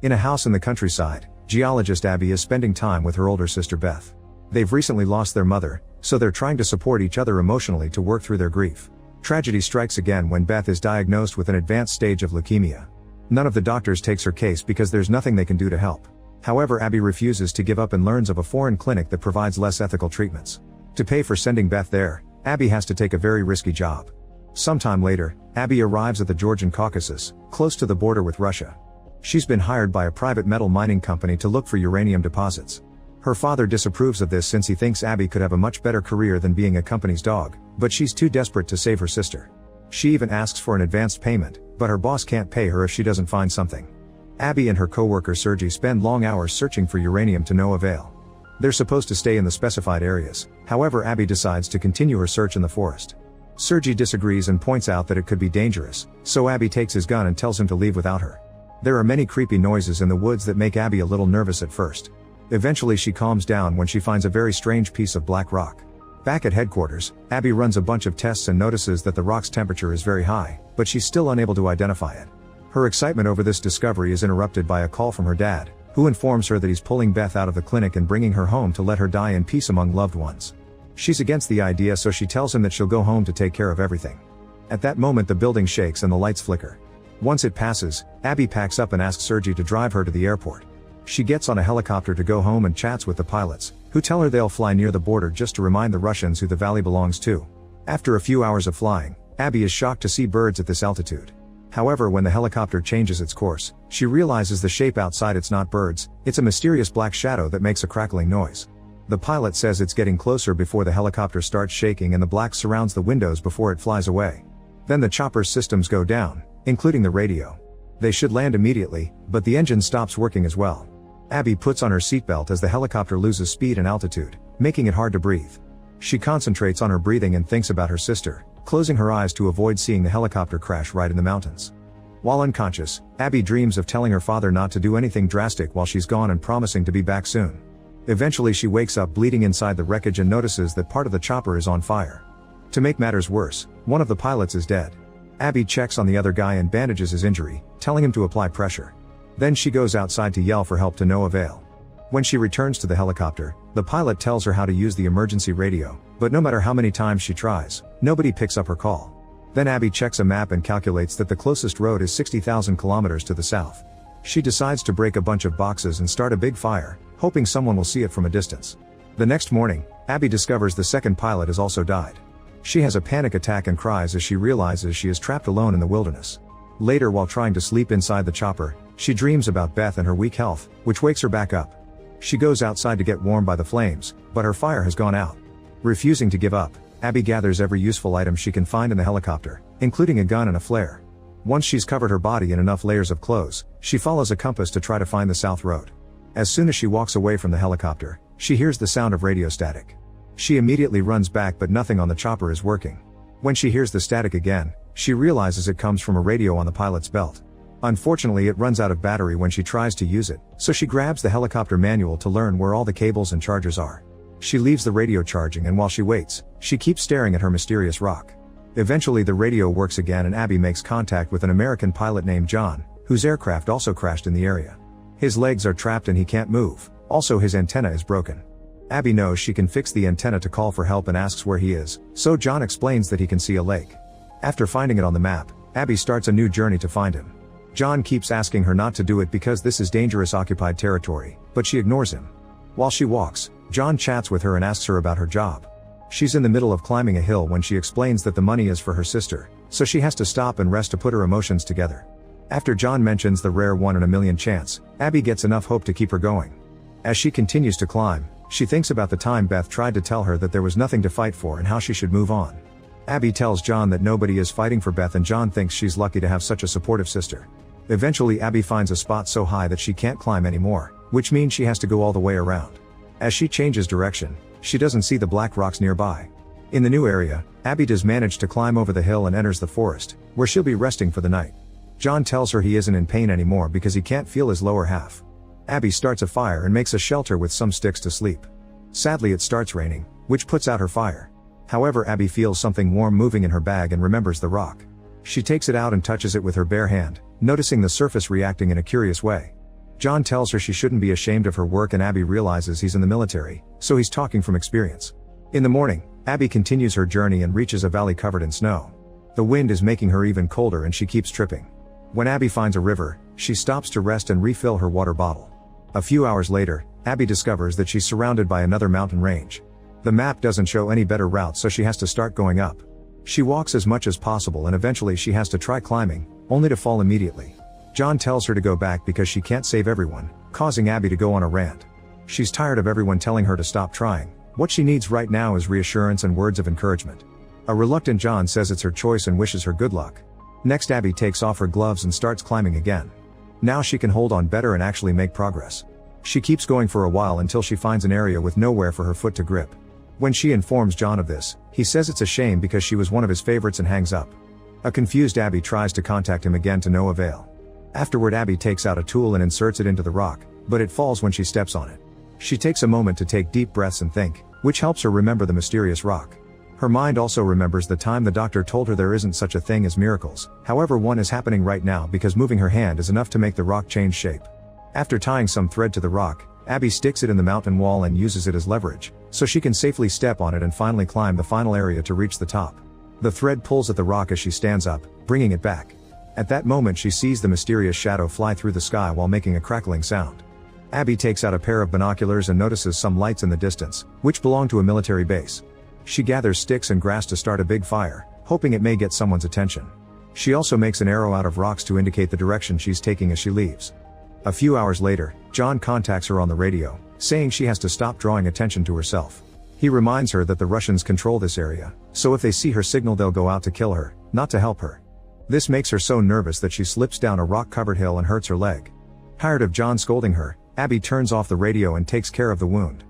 In a house in the countryside, geologist Abby is spending time with her older sister Beth. They've recently lost their mother, so they're trying to support each other emotionally to work through their grief. Tragedy strikes again when Beth is diagnosed with an advanced stage of leukemia. None of the doctors takes her case because there's nothing they can do to help. However, Abby refuses to give up and learns of a foreign clinic that provides less ethical treatments. To pay for sending Beth there, Abby has to take a very risky job. Sometime later, Abby arrives at the Georgian Caucasus, close to the border with Russia. She's been hired by a private metal mining company to look for uranium deposits. Her father disapproves of this since he thinks Abby could have a much better career than being a company's dog, but she's too desperate to save her sister. She even asks for an advanced payment, but her boss can't pay her if she doesn't find something. Abby and her co-worker Sergey spend long hours searching for uranium to no avail. They're supposed to stay in the specified areas, however Abby decides to continue her search in the forest. Sergey disagrees and points out that it could be dangerous, so Abby takes his gun and tells him to leave without her. There are many creepy noises in the woods that make Abby a little nervous at first. Eventually she calms down when she finds a very strange piece of black rock. Back at headquarters, Abby runs a bunch of tests and notices that the rock's temperature is very high, but she's still unable to identify it. Her excitement over this discovery is interrupted by a call from her dad, who informs her that he's pulling Beth out of the clinic and bringing her home to let her die in peace among loved ones. She's against the idea, so she tells him that she'll go home to take care of everything. At that moment the building shakes and the lights flicker. Once it passes, Abby packs up and asks Sergey to drive her to the airport. She gets on a helicopter to go home and chats with the pilots, who tell her they'll fly near the border just to remind the Russians who the valley belongs to. After a few hours of flying, Abby is shocked to see birds at this altitude. However, when the helicopter changes its course, she realizes the shape outside it's not birds, it's a mysterious black shadow that makes a crackling noise. The pilot says it's getting closer before the helicopter starts shaking and the black surrounds the windows before it flies away. Then the chopper's systems go down, including the radio. They should land immediately, but the engine stops working as well. Abby puts on her seatbelt as the helicopter loses speed and altitude, making it hard to breathe. She concentrates on her breathing and thinks about her sister, closing her eyes to avoid seeing the helicopter crash right in the mountains. While unconscious, Abby dreams of telling her father not to do anything drastic while she's gone and promising to be back soon. Eventually she wakes up bleeding inside the wreckage and notices that part of the chopper is on fire. To make matters worse, one of the pilots is dead. Abby checks on the other guy and bandages his injury, telling him to apply pressure. Then she goes outside to yell for help to no avail. When she returns to the helicopter, the pilot tells her how to use the emergency radio, but no matter how many times she tries, nobody picks up her call. Then Abby checks a map and calculates that the closest road is 60,000 kilometers to the south. She decides to break a bunch of boxes and start a big fire, hoping someone will see it from a distance. The next morning, Abby discovers the second pilot has also died. She has a panic attack and cries as she realizes she is trapped alone in the wilderness. Later, while trying to sleep inside the chopper, she dreams about Beth and her weak health, which wakes her back up. She goes outside to get warm by the flames, but her fire has gone out. Refusing to give up, Abby gathers every useful item she can find in the helicopter, including a gun and a flare. Once she's covered her body in enough layers of clothes, she follows a compass to try to find the south road. As soon as she walks away from the helicopter, she hears the sound of radio static. She immediately runs back, but nothing on the chopper is working. When she hears the static again, she realizes it comes from a radio on the pilot's belt. Unfortunately, it runs out of battery when she tries to use it, so she grabs the helicopter manual to learn where all the cables and chargers are. She leaves the radio charging, and while she waits, she keeps staring at her mysterious rock. Eventually the radio works again and Abby makes contact with an American pilot named John, whose aircraft also crashed in the area. His legs are trapped and he can't move, also his antenna is broken. Abby knows she can fix the antenna to call for help and asks where he is, so John explains that he can see a lake. After finding it on the map, Abby starts a new journey to find him. John keeps asking her not to do it because this is dangerous occupied territory, but she ignores him. While she walks, John chats with her and asks her about her job. She's in the middle of climbing a hill when she explains that the money is for her sister, so she has to stop and rest to put her emotions together. After John mentions the rare 1 in a million chance, Abby gets enough hope to keep her going. As she continues to climb, she thinks about the time Beth tried to tell her that there was nothing to fight for and how she should move on. Abby tells John that nobody is fighting for Beth and John thinks she's lucky to have such a supportive sister. Eventually Abby finds a spot so high that she can't climb anymore, which means she has to go all the way around. As she changes direction, she doesn't see the black rocks nearby. In the new area, Abby does manage to climb over the hill and enters the forest, where she'll be resting for the night. John tells her he isn't in pain anymore because he can't feel his lower half. Abby starts a fire and makes a shelter with some sticks to sleep. Sadly, it starts raining, which puts out her fire. However, Abby feels something warm moving in her bag and remembers the rock. She takes it out and touches it with her bare hand, noticing the surface reacting in a curious way. John tells her she shouldn't be ashamed of her work, and Abby realizes he's in the military, so he's talking from experience. In the morning, Abby continues her journey and reaches a valley covered in snow. The wind is making her even colder and she keeps tripping. When Abby finds a river, she stops to rest and refill her water bottle. A few hours later, Abby discovers that she's surrounded by another mountain range. The map doesn't show any better route, so she has to start going up. She walks as much as possible and eventually she has to try climbing, only to fall immediately. John tells her to go back because she can't save everyone, causing Abby to go on a rant. She's tired of everyone telling her to stop trying. What she needs right now is reassurance and words of encouragement. A reluctant John says it's her choice and wishes her good luck. Next, Abby takes off her gloves and starts climbing again. Now she can hold on better and actually make progress. She keeps going for a while until she finds an area with nowhere for her foot to grip. When she informs John of this, he says it's a shame because she was one of his favorites and hangs up. A confused Abby tries to contact him again to no avail. Afterward, Abby takes out a tool and inserts it into the rock, but it falls when she steps on it. She takes a moment to take deep breaths and think, which helps her remember the mysterious rock. Her mind also remembers the time the doctor told her there isn't such a thing as miracles, however one is happening right now because moving her hand is enough to make the rock change shape. After tying some thread to the rock, Abby sticks it in the mountain wall and uses it as leverage, so she can safely step on it and finally climb the final area to reach the top. The thread pulls at the rock as she stands up, bringing it back. At that moment she sees the mysterious shadow fly through the sky while making a crackling sound. Abby takes out a pair of binoculars and notices some lights in the distance, which belong to a military base. She gathers sticks and grass to start a big fire, hoping it may get someone's attention. She also makes an arrow out of rocks to indicate the direction she's taking as she leaves. A few hours later, John contacts her on the radio, saying she has to stop drawing attention to herself. He reminds her that the Russians control this area, so if they see her signal they'll go out to kill her, not to help her. This makes her so nervous that she slips down a rock-covered hill and hurts her leg. Tired of John scolding her, Abby turns off the radio and takes care of the wound.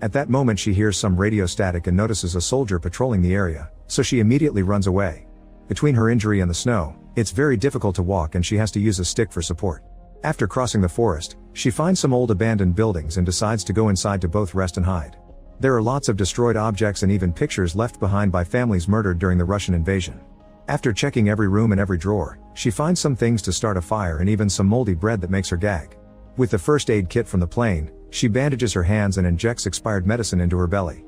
At that moment she hears some radio static and notices a soldier patrolling the area, so she immediately runs away. Between her injury and the snow, it's very difficult to walk and she has to use a stick for support. After crossing the forest, she finds some old abandoned buildings and decides to go inside to both rest and hide. There are lots of destroyed objects and even pictures left behind by families murdered during the Russian invasion. After checking every room and every drawer, she finds some things to start a fire and even some moldy bread that makes her gag. With the first aid kit from the plane, she bandages her hands and injects expired medicine into her belly.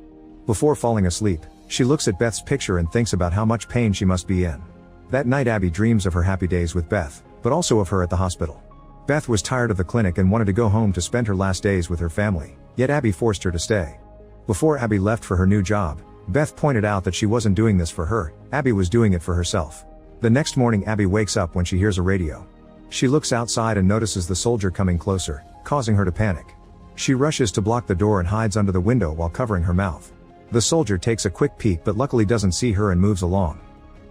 Before falling asleep, she looks at Beth's picture and thinks about how much pain she must be in. That night Abby dreams of her happy days with Beth, but also of her at the hospital. Beth was tired of the clinic and wanted to go home to spend her last days with her family, yet Abby forced her to stay. Before Abby left for her new job, Beth pointed out that she wasn't doing this for her, Abby was doing it for herself. The next morning Abby wakes up when she hears a radio. She looks outside and notices the soldier coming closer, causing her to panic. She rushes to block the door and hides under the window while covering her mouth. The soldier takes a quick peek but luckily doesn't see her and moves along.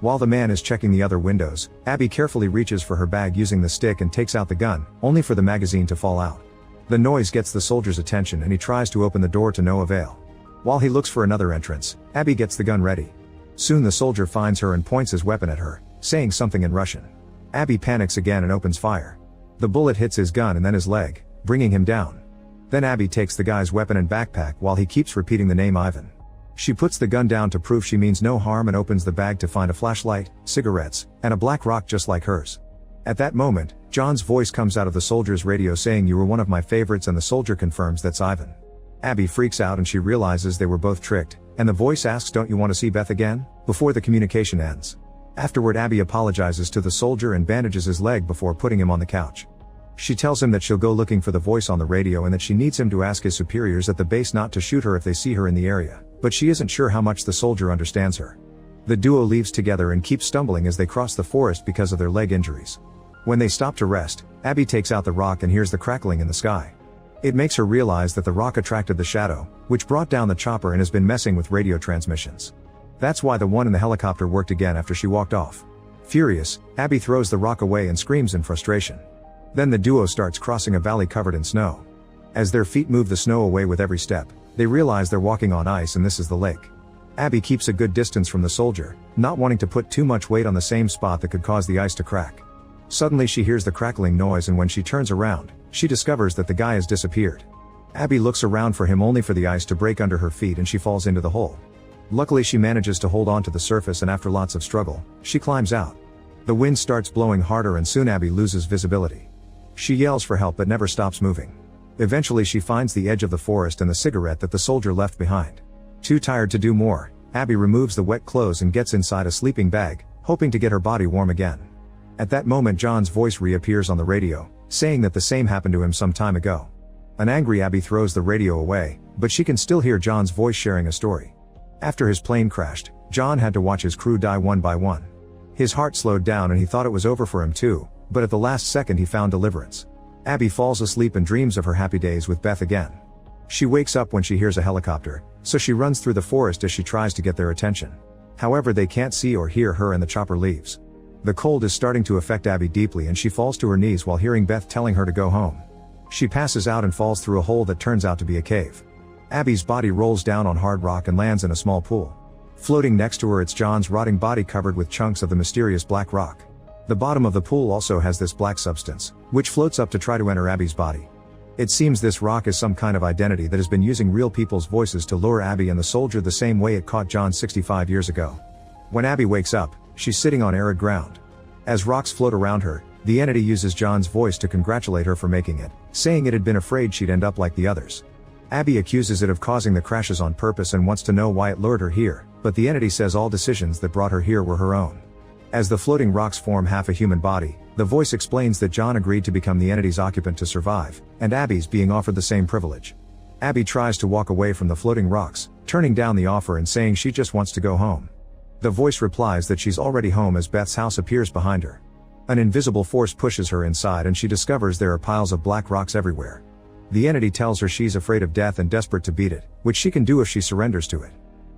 While the man is checking the other windows, Abby carefully reaches for her bag using the stick and takes out the gun, only for the magazine to fall out. The noise gets the soldier's attention and he tries to open the door to no avail. While he looks for another entrance, Abby gets the gun ready. Soon the soldier finds her and points his weapon at her, saying something in Russian. Abby panics again and opens fire. The bullet hits his gun and then his leg, bringing him down. Then Abby takes the guy's weapon and backpack while he keeps repeating the name Ivan. She puts the gun down to prove she means no harm and opens the bag to find a flashlight, cigarettes, and a black rock just like hers. At that moment, John's voice comes out of the soldier's radio saying you were one of my favorites, and the soldier confirms that's Ivan. Abby freaks out and she realizes they were both tricked, and the voice asks, "Don't you want to see Beth again?" before the communication ends. Afterward Abby apologizes to the soldier and bandages his leg before putting him on the couch. She tells him that she'll go looking for the voice on the radio and that she needs him to ask his superiors at the base not to shoot her if they see her in the area, but she isn't sure how much the soldier understands her. The duo leaves together and keeps stumbling as they cross the forest because of their leg injuries. When they stop to rest, Abby takes out the rock and hears the crackling in the sky. It makes her realize that the rock attracted the shadow, which brought down the chopper and has been messing with radio transmissions. That's why the one in the helicopter worked again after she walked off. Furious, Abby throws the rock away and screams in frustration. Then the duo starts crossing a valley covered in snow. As their feet move the snow away with every step, they realize they're walking on ice and this is the lake. Abby keeps a good distance from the soldier, not wanting to put too much weight on the same spot that could cause the ice to crack. Suddenly she hears the crackling noise, and when she turns around, she discovers that the guy has disappeared. Abby looks around for him only for the ice to break under her feet and she falls into the hole. Luckily she manages to hold on to the surface, and after lots of struggle, she climbs out. The wind starts blowing harder and soon Abby loses visibility. She yells for help but never stops moving. Eventually she finds the edge of the forest and the cigarette that the soldier left behind. Too tired to do more, Abby removes the wet clothes and gets inside a sleeping bag, hoping to get her body warm again. At that moment John's voice reappears on the radio, saying that the same happened to him some time ago. An angry Abby throws the radio away, but she can still hear John's voice sharing a story. After his plane crashed, John had to watch his crew die one by one. His heart slowed down and he thought it was over for him too, but at the last second he found deliverance. Abby falls asleep and dreams of her happy days with Beth again. She wakes up when she hears a helicopter, so she runs through the forest as she tries to get their attention. However, they can't see or hear her and the chopper leaves. The cold is starting to affect Abby deeply and she falls to her knees while hearing Beth telling her to go home. She passes out and falls through a hole that turns out to be a cave. Abby's body rolls down on hard rock and lands in a small pool. Floating next to her it's John's rotting body covered with chunks of the mysterious black rock. The bottom of the pool also has this black substance, which floats up to try to enter Abby's body. It seems this rock is some kind of identity that has been using real people's voices to lure Abby and the soldier the same way it caught John 65 years ago. When Abby wakes up, she's sitting on arid ground. As rocks float around her, the entity uses John's voice to congratulate her for making it, saying it had been afraid she'd end up like the others. Abby accuses it of causing the crashes on purpose and wants to know why it lured her here, but the entity says all decisions that brought her here were her own. As the floating rocks form half a human body, the voice explains that John agreed to become the entity's occupant to survive, and Abby's being offered the same privilege. Abby tries to walk away from the floating rocks, turning down the offer and saying she just wants to go home. The voice replies that she's already home as Beth's house appears behind her. An invisible force pushes her inside and she discovers there are piles of black rocks everywhere. The entity tells her she's afraid of death and desperate to beat it, which she can do if she surrenders to it.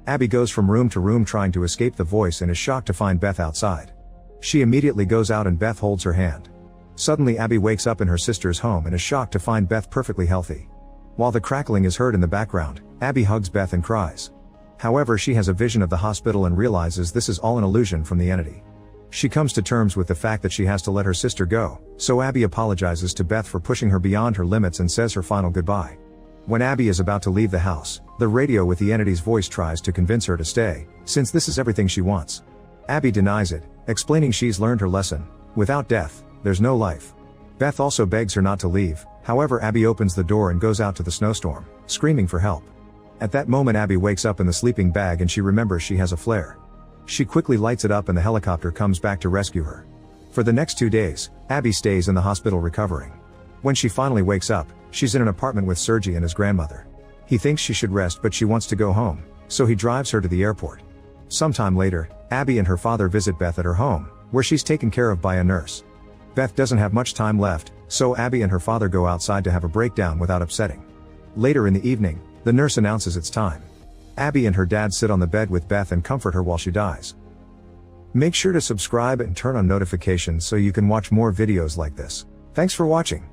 Abby goes from room to room trying to escape the voice and is shocked to find Beth outside. She immediately goes out and Beth holds her hand. Suddenly Abby wakes up in her sister's home and is shocked to find Beth perfectly healthy. While the crackling is heard in the background, Abby hugs Beth and cries. However, she has a vision of the hospital and realizes this is all an illusion from the entity. She comes to terms with the fact that she has to let her sister go, so Abby apologizes to Beth for pushing her beyond her limits and says her final goodbye. When Abby is about to leave the house, the radio with the entity's voice tries to convince her to stay, since this is everything she wants. Abby denies it, explaining she's learned her lesson: without death, there's no life. Beth also begs her not to leave, however Abby opens the door and goes out to the snowstorm, screaming for help. At that moment Abby wakes up in the sleeping bag and she remembers she has a flare. She quickly lights it up and the helicopter comes back to rescue her. For the next 2 days, Abby stays in the hospital recovering. When she finally wakes up, she's in an apartment with Sergey and his grandmother. He thinks she should rest but she wants to go home, so he drives her to the airport. Sometime later, Abby and her father visit Beth at her home, where she's taken care of by a nurse. Beth doesn't have much time left, so Abby and her father go outside to have a breakdown without upsetting. Later in the evening, the nurse announces it's time. Abby and her dad sit on the bed with Beth and comfort her while she dies. Make sure to subscribe and turn on notifications so you can watch more videos like this. Thanks for watching.